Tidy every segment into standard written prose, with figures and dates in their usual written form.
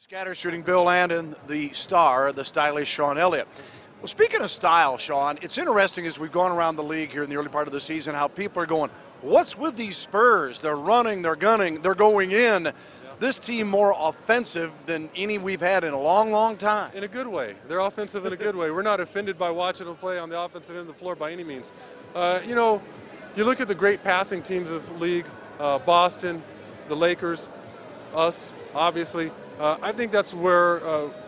Scatter shooting Bill Landon, the star, the stylish Sean Elliott. Well, speaking of style, Sean, it's interesting as we've gone around the league here in the early part of the season how people are going, what's with these Spurs? They're running, they're gunning, they're going in. Yeah. This team more offensive than any we've had in a long, long time. In a good way. They're offensive in a good way. We're not offended by watching them play on the offensive end of the floor by any means. You look at the great passing teams of this league, Boston, the Lakers, us, obviously. I think that's where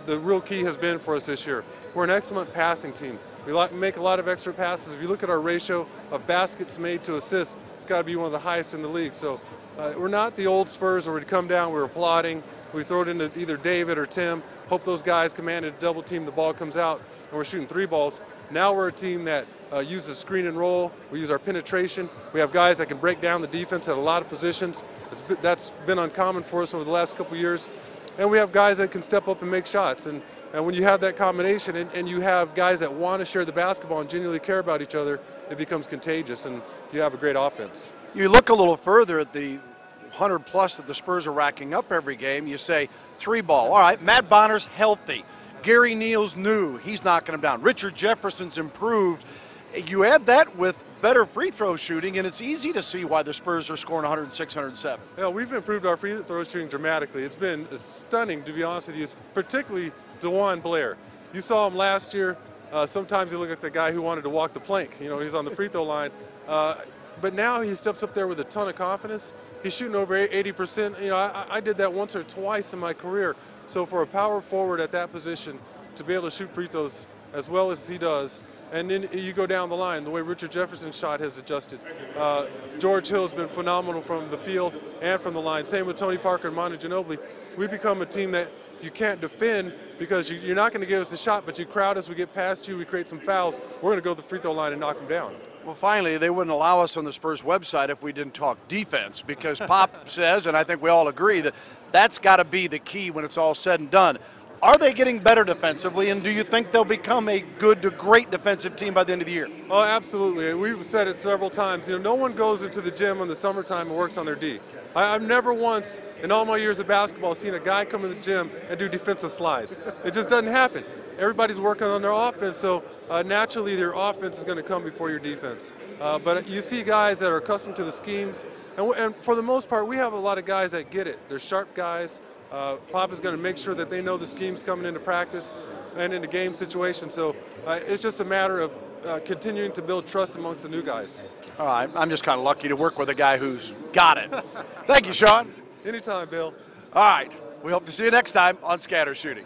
the real key has been for us this year. We're an excellent passing team. We make a lot of extra passes. If you look at our ratio of baskets made to assists, it's got to be one of the highest in the league. So we're not the old Spurs where we'd come down, we were plotting, we throw it into either David or Tim, hope those guys command a double team, the ball comes out, and we're shooting three balls. Now we're a team that uses screen and roll. We use our penetration. We have guys that can break down the defense at a lot of positions. That's been uncommon for us over the last couple years. And we have guys that can step up and make shots. And when you have that combination and you have guys that want to share the basketball and genuinely care about each other, it becomes contagious and you have a great offense. You look a little further at the 100+ that the Spurs are racking up every game. You say three ball. All right, Matt Bonner's healthy. Gary Neal's new. He's knocking them down. Richard Jefferson's improved. You add that with better free throw shooting, and it's easy to see why the Spurs are scoring 106, 107. Yeah, we've improved our free throw shooting dramatically. It's been stunning, to be honest with you, particularly DeJuan Blair. You saw him last year. Sometimes he looked like the guy who wanted to walk the plank. You know, he's on the free throw line. But now he steps up there with a ton of confidence. He's shooting over 80%. You know, I did that once or twice in my career. So for a power forward at that position to be able to shoot free throws as well as he does, and then you go down the line, the way Richard Jefferson's shot has adjusted. George Hill's been phenomenal from the field and from the line. Same with Tony Parker and Manu Ginobili. We've become a team that you can't defend because you're not going to give us a shot, but you crowd us, we get past you, we create some fouls. We're going to go to the free throw line and knock them down. Well, finally, they wouldn't allow us on the Spurs website if we didn't talk defense, because Pop says, and I think we all agree, that that's got to be the key when it's all said and done. Are they getting better defensively, and do you think they'll become a good to great defensive team by the end of the year? Oh, absolutely. We've said it several times. You know, no one goes into the gym in the summertime and works on their D. I've never once in all my years of basketball seen a guy come in the gym and do defensive slides. It just doesn't happen. Everybody's working on their offense, so naturally their offense is going to come before your defense. But you see guys that are accustomed to the schemes, and for the most part, we have a lot of guys that get it. They're sharp guys. Pop is going to make sure that they know the schemes coming into practice and into game situations. So it's just a matter of continuing to build trust amongst the new guys. All right, I'm just kind of lucky to work with a guy who's got it. Thank you, Sean. Anytime, Bill. All right, we hope to see you next time on Scatter Shooting.